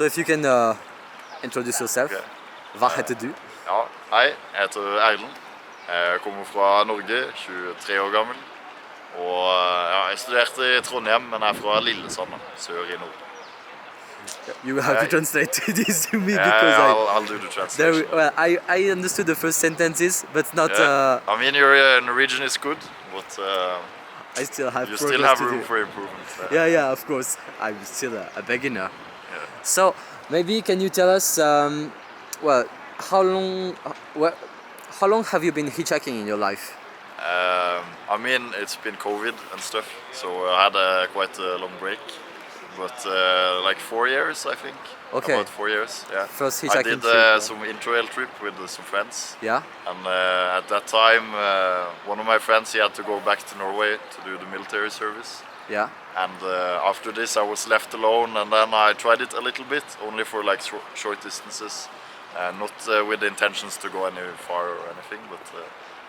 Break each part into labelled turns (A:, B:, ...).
A: So if you can introduce yourself.
B: Okay.
A: Hva heter du?
B: Ja, hei, jeg heter Erlend. Jeg kommer fra Norge, 23 år gammel. Og ja, jeg studerte i Trondheim, men jeg er fra Lillesand, sør i nord.
A: You will have to translate this to me
B: Yeah,
A: because
B: I'll do the translation.
A: well, I understood the first sentences, but not.
B: I mean, your Norwegian is good, but
A: I still have.
B: you still have room for improvement.
A: Yeah, of course. I'm still a beginner.
B: Yeah.
A: So maybe can you tell us, well, how long have you been hitchhiking in your life?
B: I mean, it's been COVID and stuff, so I had quite a long break. But like 4 years, I think.
A: Okay.
B: About 4 years, yeah.
A: First
B: I
A: hitchhiking
B: did
A: trip.
B: some interrail trip with some friends.
A: Yeah.
B: And at that time, one of my friends, he had to go back to Norway to do the military service.
A: Yeah.
B: And after this, I was left alone, and then I tried it a little bit, only for like short distances, not with the intentions to go any far or anything. But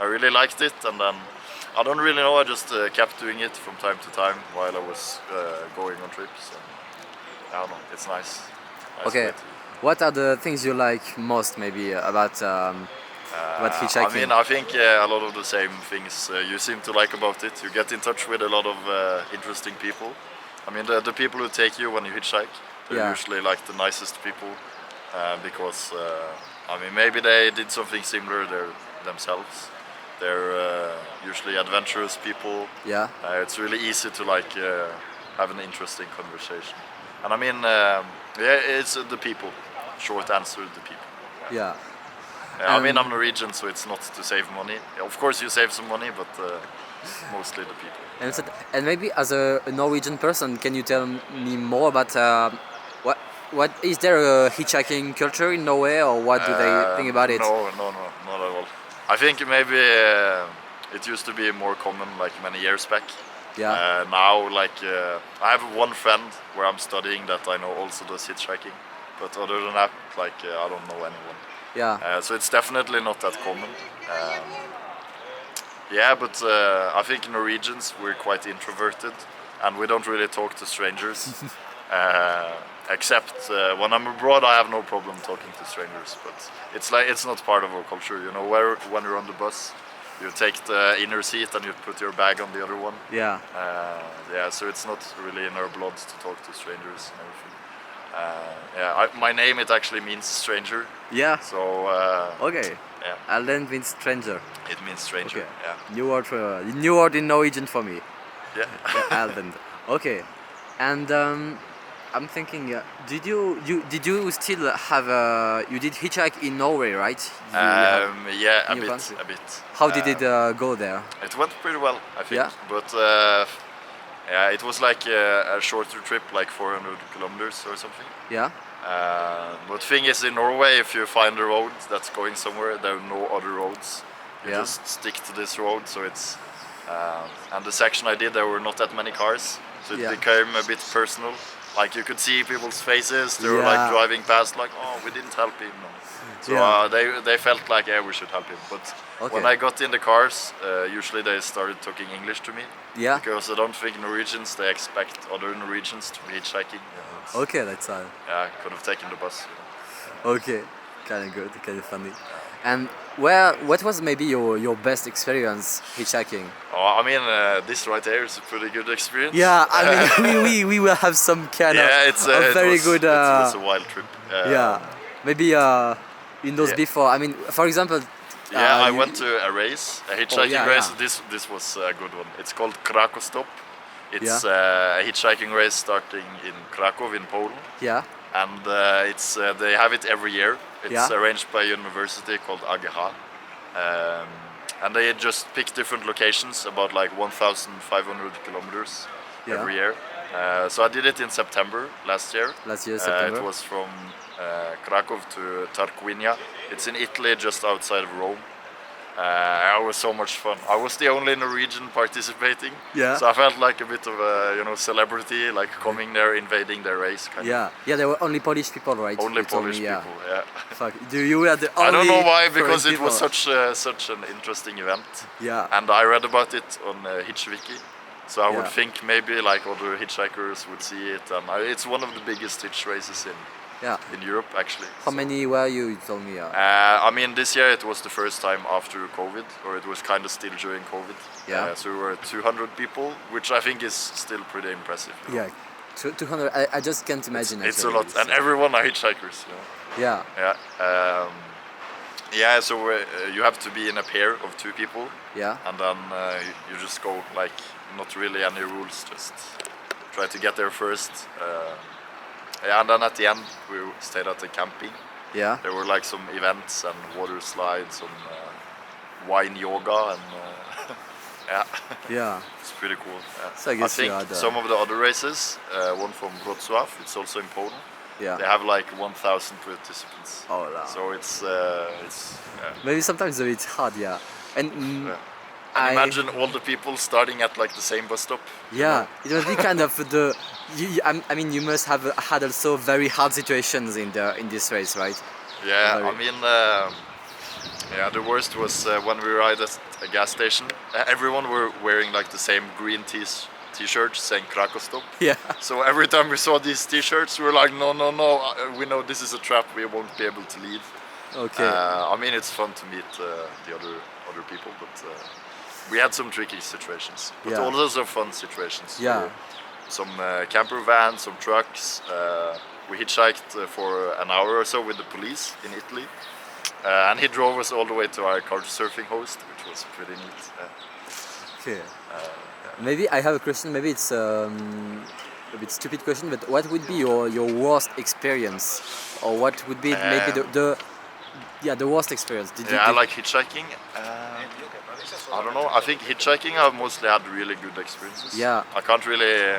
B: I really liked it, and then I don't really know. I just kept doing it from time to time while I was going on trips. And, I don't know. It's nice.
A: Okay.
B: Way
A: What are the things you like most, maybe, about hitchhiking?
B: I mean, I think a lot of the same things you seem to like about it. You get in touch with a lot of interesting people. I mean, the people who take you when you hitchhike, they're usually like the nicest people because, I mean, maybe they did something similar themselves. They're usually adventurous people.
A: Yeah.
B: It's really easy to like have an interesting conversation. And I mean, yeah, it's the people. Short answer, the people.
A: Yeah.
B: I mean, I'm Norwegian, so it's not to save money. Of course, you save some money, but mostly the people.
A: And maybe as a Norwegian person, can you tell me more about what is there a hitchhiking culture in Norway, or what do they think about it?
B: No, not at all. I think maybe it used to be more common like many years back.
A: Yeah.
B: Now, like, I have one friend where I'm studying that I know also does hitchhiking. But other than that, like, I don't know anyone.
A: Yeah.
B: So it's definitely not that common. Yeah, but I think Norwegians, we're quite introverted. And we don't really talk to strangers. Except when I'm abroad, I have no problem talking to strangers. But it's not part of our culture, you know. When you're on the bus, you take the inner seat and you put your bag on the other one.
A: Yeah.
B: Yeah, so it's not really in our blood to talk to strangers and everything. Yeah, my name, it actually means stranger.
A: Yeah.
B: So.
A: Okay.
B: Yeah.
A: Erlend means stranger.
B: It means stranger.
A: Okay.
B: Yeah.
A: New word in Norwegian for me.
B: Yeah.
A: Erlend. Okay. And I'm thinking, did you still have you did hitchhike in Norway, right?
B: Yeah, a bit.
A: How did it go there?
B: It went pretty well, I think.
A: Yeah.
B: But yeah, it was like a shorter trip, like 400 kilometers or something.
A: Yeah.
B: But thing is, in Norway, if you find a road that's going somewhere, there are no other roads. You just stick to this road, so it's. And the section I did, there were not that many cars, so it became a bit personal. Like you could see people's faces, they were like driving past, like, oh, we didn't help him. So they felt like, yeah, we should help him. But when I got in the cars, usually they started talking English to me.
A: Yeah.
B: Because I don't think Norwegians, they expect other Norwegians to be hitchhiking.
A: Okay, that's
B: Yeah, I could have taken the bus.
A: Okay, kind of good, kind of funny. And what was maybe your best experience hitchhiking?
B: Oh, I mean, this right here is a pretty good experience.
A: Yeah, I mean, we will have some kind of very good.
B: It was a wild trip.
A: Yeah, maybe in those before. I mean, for example.
B: Yeah, I went to a race, a hitchhiking race.
A: Yeah.
B: This was a good one. It's called Autostop. It's a hitchhiking race starting in Krakow in Poland.
A: Yeah.
B: And it's they have it every year. It's arranged by a university called AGH. And they just pick different locations, about like 1,500 kilometers every year. So I did it in September last year.
A: Last year, September.
B: It was from Krakow to Tarquinia. It's in Italy, just outside of Rome. It was so much fun. I was the only Norwegian participating, so I felt like a bit of a celebrity, like coming there, invading their race.
A: Yeah, there were only Polish people, right?
B: Only Polish people, yeah.
A: Fuck, you were the only.
B: I don't know why, because it
A: people.
B: was such an interesting event.
A: Yeah.
B: And I read about it on HITCHHIKED, so I would think maybe like other hitchhikers would see it. And it's one of the biggest hitch races
A: Yeah.
B: in Europe actually.
A: How
B: So,
A: many were you? You told me.
B: I mean, this year it was the first time after COVID, or it was kind of still during COVID.
A: Yeah.
B: So we were 200 people, which I think is still pretty impressive. You know?
A: Yeah. 200. I just can't imagine.
B: It's a
A: actually.
B: lot, and everyone are hitchhikers. You know?
A: Yeah.
B: Yeah. Yeah. So you have to be in a pair of 2 people,
A: Yeah.
B: and then you just go like not really any rules, just try to get there first. Yeah, and then at the end we stayed at the camping.
A: Yeah.
B: There were like some events and water slides, some wine yoga, and yeah,
A: Yeah.
B: it's pretty cool. Yeah.
A: So I guess you
B: think
A: had,
B: some of the other races, one from Wrocław, it's also in Poland.
A: Yeah.
B: They have like 1,000 participants.
A: Oh, wow.
B: So it's
A: Maybe sometimes a bit hard. Yeah. And
B: yeah. And imagine all the people starting at like the same bus stop.
A: yeah, it must be kind of the. I mean, you must have had also very hard situations in this race, right?
B: Yeah,
A: Very-
B: I mean, yeah, the worst was when we arrived at a gas station. Everyone were wearing like the same green t-shirt saying Autostop.
A: Yeah.
B: So every time we saw these t-shirts, we were like, no, no, no, we know this is a trap. We won't be able to leave.
A: Okay.
B: I mean, it's fun to meet the other people, but we had some tricky situations, but
A: Yeah.
B: also fun situations.
A: Yeah.
B: Some camper vans, some trucks. We hitchhiked for an hour or so with the police in Italy, and he drove us all the way to our couchsurfing host, which was pretty neat.
A: Okay. Maybe I have a question. Maybe it's a bit stupid question, but what would be your worst experience, or what would be maybe the worst experience?
B: Yeah, I like hitchhiking. I don't know. I think hitchhiking I've mostly had really good experiences.
A: Yeah.
B: I can't really.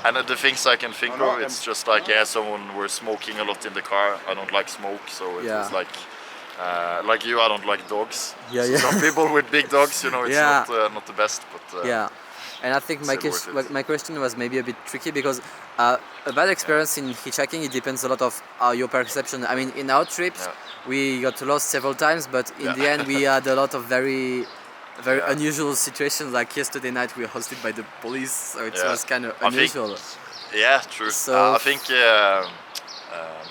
B: And the things I can think of, it's just like someone were smoking a lot in the car. I don't like smoke, so it
A: Yeah.
B: was like you. I don't like dogs.
A: Yeah,
B: So
A: yeah.
B: some people with big dogs, you know, it's
A: Yeah.
B: not the best. But
A: Yeah, and I think
B: still worth it.
A: my question was maybe a bit tricky because a bad experience in hitchhiking, it depends a lot of your perception. I mean, in our trips,
B: Yeah.
A: we got lost several times, but in
B: Yeah.
A: the end, we had a lot of very
B: Yeah.
A: unusual situations. Like yesterday night, we were hosted by the police, so it
B: Yeah.
A: was kind of
B: I think-
A: unusual.
B: Yeah, true.
A: So-
B: I think,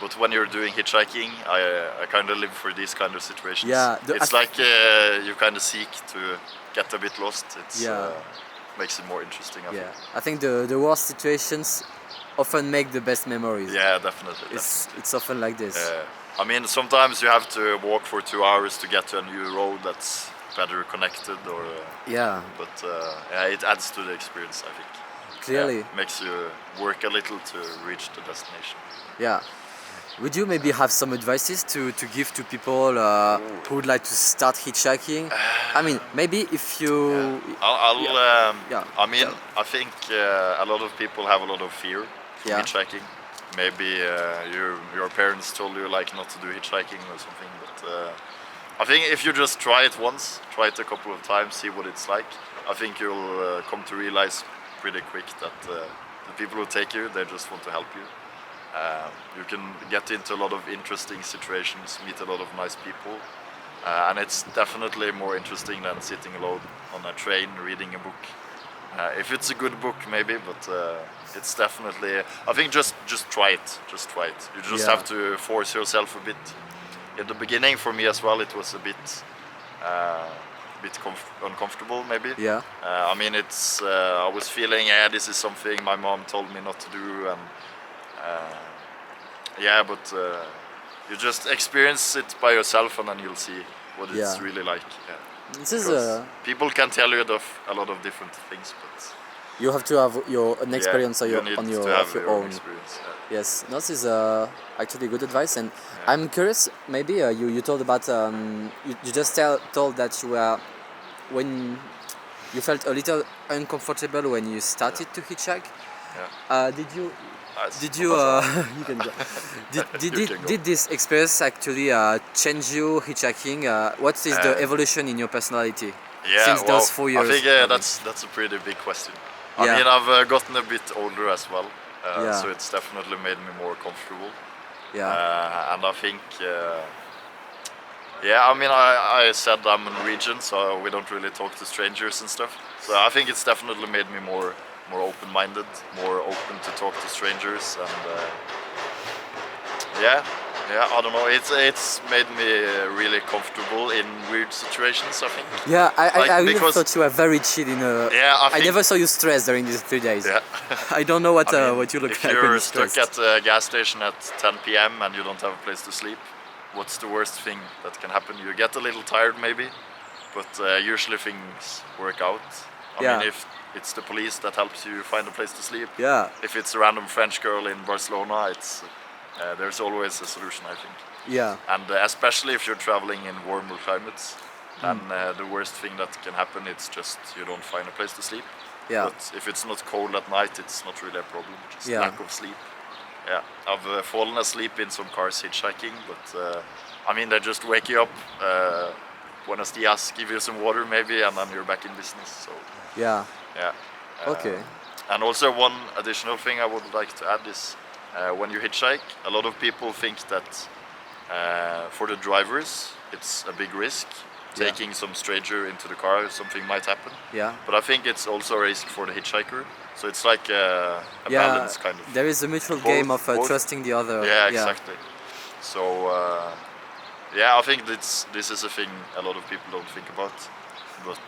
B: but when you're doing hitchhiking, I kind of live for these kind of situations.
A: Yeah,
B: It's like you kind of seek to get a bit lost. It's
A: Yeah.
B: makes it more interesting. I
A: Yeah, I think the worst situations often make the best memories.
B: think. Yeah, definitely.
A: It's often like this.
B: I mean, sometimes you have to walk for 2 hours to get to a new road that's better connected, or
A: Yeah,
B: but yeah, it adds to the experience. I think.
A: clearly.
B: Yeah, makes you work a little to reach the destination.
A: Yeah. Would you maybe have some advices to give to people who would like to start hitchhiking? I mean, maybe if you.
B: I'll
A: Yeah.
B: I mean, I think a lot of people have a lot of fear from
A: Yeah.
B: hitchhiking. Maybe your parents told you like not to do hitchhiking or something, but I think if you just try it once, try it a couple of times, see what it's like, I think you'll come to realize pretty quick that the people who take you, they just want to help you. You can get into a lot of interesting situations, meet a lot of nice people, and it's definitely more interesting than sitting alone on a train reading a book. If it's a good book, maybe, but it's definitely. I think just try it. Just try it. You just
A: Yeah.
B: have to force yourself a bit. In the beginning, for me as well, it was a bit uncomfortable, maybe.
A: Yeah.
B: I mean, it's. I was feeling, this is something my mom told me not to do, and yeah, but you just experience it by yourself, and then you'll see what it's
A: Yeah.
B: really like. Yeah.
A: This is
B: Because people can tell you a lot of different things, but
A: you have to have an experience
B: you
A: on
B: need
A: your,
B: to have
A: of your
B: own
A: own.
B: experience. Yeah.
A: Yes, no, this is actually good advice, and I'm curious. Maybe you told about you just told that you were when you felt a little uncomfortable when you started to hitchhike.
B: Yeah.
A: Did you?
B: Nice.
A: Did you? You can go.
B: You can go.
A: Did this experience actually change you hitchhiking? What is the evolution in your personality
B: Yeah,
A: since
B: well,
A: those 4 years?
B: I think that's a pretty big question. I
A: Yeah.
B: mean, I've gotten a bit older as well,
A: Yeah.
B: so it's definitely made me more comfortable.
A: Yeah.
B: And I think, yeah, I mean, I said I'm a Norwegian, so we don't really talk to strangers and stuff. So I think it's definitely made me more open-minded, more open to talk to strangers, and Yeah, yeah. I don't know. It's made me really comfortable in weird situations. I think.
A: Yeah,
B: Like,
A: I really
B: because-
A: thought you were very chill in a.
B: Yeah, I
A: I
B: think-
A: never saw you stressed during these 3 days.
B: Yeah.
A: I don't know what
B: I mean,
A: what you look
B: if
A: like when
B: you're
A: you're
B: stuck
A: stressed.
B: at a gas station at 10 p.m. and you don't have a place to sleep, what's the worst thing that can happen? You get a little tired maybe, but usually things work out. I
A: Yeah.
B: mean, if it's the police that helps you find a place to sleep,
A: Yeah,
B: if it's a random French girl in Barcelona, it's there's always a solution, I think.
A: yeah,
B: And especially if you're traveling in warmer climates, then the worst thing that can happen it's just you don't find a place to sleep.
A: yeah,
B: But if it's not cold at night, it's not really a problem. Just
A: Yeah.
B: lack of sleep. Yeah, I've fallen asleep in some cars hitchhiking, but I mean they just wake you up. Buenos dias, give you some water maybe, and then you're back in business. So
A: yeah.
B: yeah.
A: Okay.
B: And also one additional thing I would like to add is when you hitchhike, a lot of people think that for the drivers it's a big risk
A: Yeah.
B: taking some stranger into the car, something might happen.
A: Yeah.
B: But I think it's also a risk for the hitchhiker. So it's like a
A: Yeah,
B: balance kind of.
A: there is a mutual
B: Both-
A: game of
B: both-
A: trusting the other.
B: Yeah, exactly. So yeah, I think this is a thing a lot of people don't think about. But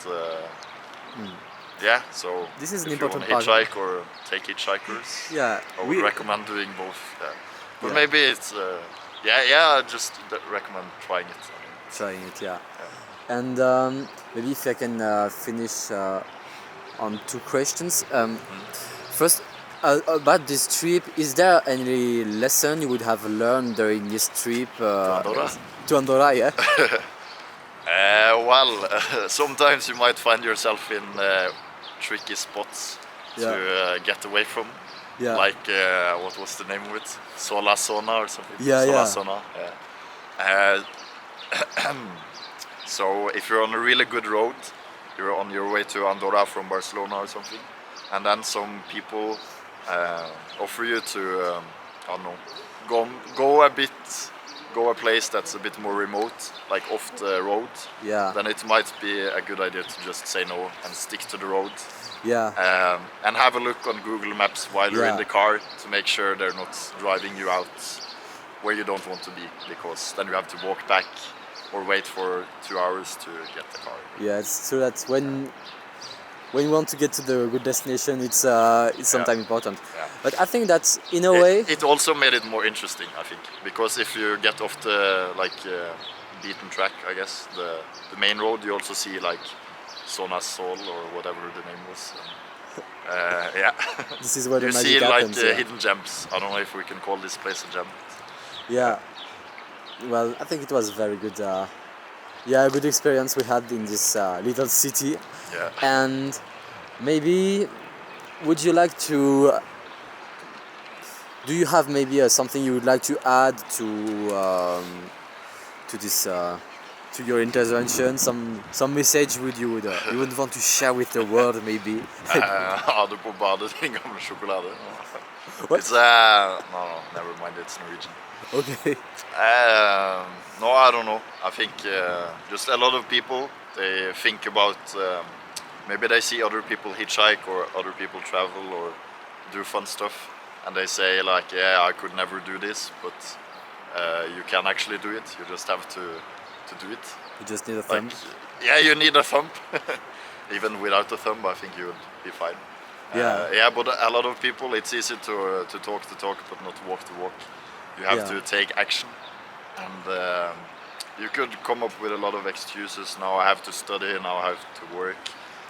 B: yeah, so
A: This is an
B: if you want
A: important
B: to
A: part.
B: hitchhike or take hitchhikers,
A: Yeah,
B: I would recommend doing both. Yeah. But
A: Yeah.
B: maybe it's yeah, I just recommend trying it. I mean,
A: trying it, yeah. And maybe if I can finish on 2 questions. First, about this trip, is there any lesson you would have learned during this trip?
B: Andorra?
A: To Andorra, yeah.
B: Well, sometimes you might find yourself in tricky spots to get away from.
A: Yeah.
B: Like, what was the name of it? Sola Zona or something?
A: Yeah,
B: Sola
A: yeah.
B: Zona, yeah. So if you're on a really good road, you're on your way to Andorra from Barcelona or something, and then some people offer you to, I don't know, go a place that's a bit more remote, like off the road,
A: Yeah.
B: then it might be a good idea to just say no and stick to the road.
A: Yeah.
B: And have a look on Google Maps while you're in
A: Yeah.
B: the car to make sure they're not driving you out where you don't want to be, because then you have to walk back or wait for 2 hours to get the car.
A: Yeah, it's true that when you want to get to the good destination, it's sometimes important.
B: Yeah.
A: But I think that in a way,
B: It also made it more interesting, I think, because if you get off the beaten track, I guess the main road, you also see like Zona Sol or whatever the name was. Yeah,
A: this is where the
B: you
A: magic
B: see like
A: happens. Yeah.
B: hidden gems. I don't know if we can call this place a gem.
A: Yeah. Well, I think it was very good. Yeah, a good experience we had in this little city.
B: Yeah.
A: And maybe, would you like to? Do you have maybe something you would like to add to this to your intervention? Some message you would want to share with the world maybe?
B: Ha det på badet, gammal choklad.
A: What?
B: It's no, never mind. It's Norwegian.
A: Okay.
B: No, I don't know. I think just a lot of people, they think about maybe they see other people hitchhike or other people travel or do fun stuff, and they say like, yeah, I could never do this, but you can actually do it. You just have to do it.
A: You just need a
B: Like,
A: thumb.
B: yeah, you need a thumb. Even without a thumb, I think you would be fine.
A: Yeah.
B: Yeah, but a lot of people, it's easy to talk the talk, but not walk the walk. You have
A: Yeah.
B: to take action, and you could come up with a lot of excuses. Now I have to study. Now I have to work.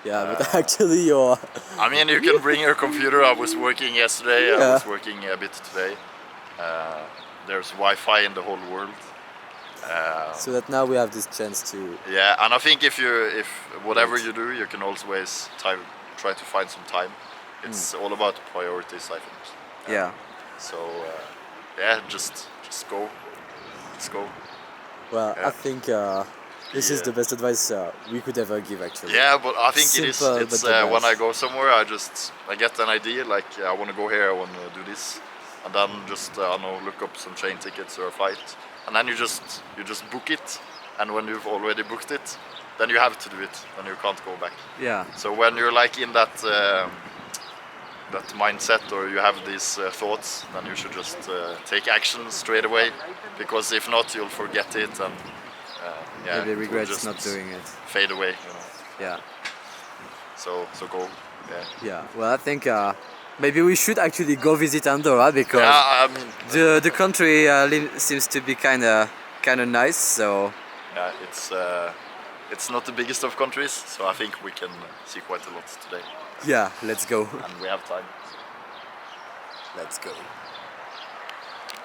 A: Yeah, but actually you're.
B: I mean, you can bring your computer. I was working yesterday. I
A: Yeah.
B: was working a bit today. There's Wi-Fi in the whole world.
A: So that now we have this chance to.
B: Yeah, and I think if whatever you do, you can always try to find some time. It's all about priorities, I think.
A: Yeah.
B: So yeah, just go. Let's go.
A: Well, I
B: Yeah.
A: think this is
B: Yeah.
A: the best advice we could ever give, actually.
B: Yeah, but I think
A: Simple,
B: it's
A: but the
B: when I
A: best.
B: go somewhere, I get an idea like I want to go here, I want to do this, and then just I don't know, look up some train tickets or a flight, and then you just book it, and when you've already booked it, then you have to do it, and you can't go back.
A: Yeah.
B: So when you're like in that that mindset or you have these thoughts, then you should just take action straight away, because if not, you'll forget it and
A: Maybe
B: it will
A: regret
B: just
A: not doing it.
B: fade away.
A: Yeah.
B: So go.
A: Yeah. Well, I think maybe we should actually go visit Andorra because
B: Yeah, I mean,
A: the country seems to be kind of nice. So
B: yeah, it's not the biggest of countries, so I think we can see quite a lot today,
A: yeah, let's go.
B: and we have time.
A: Let's go.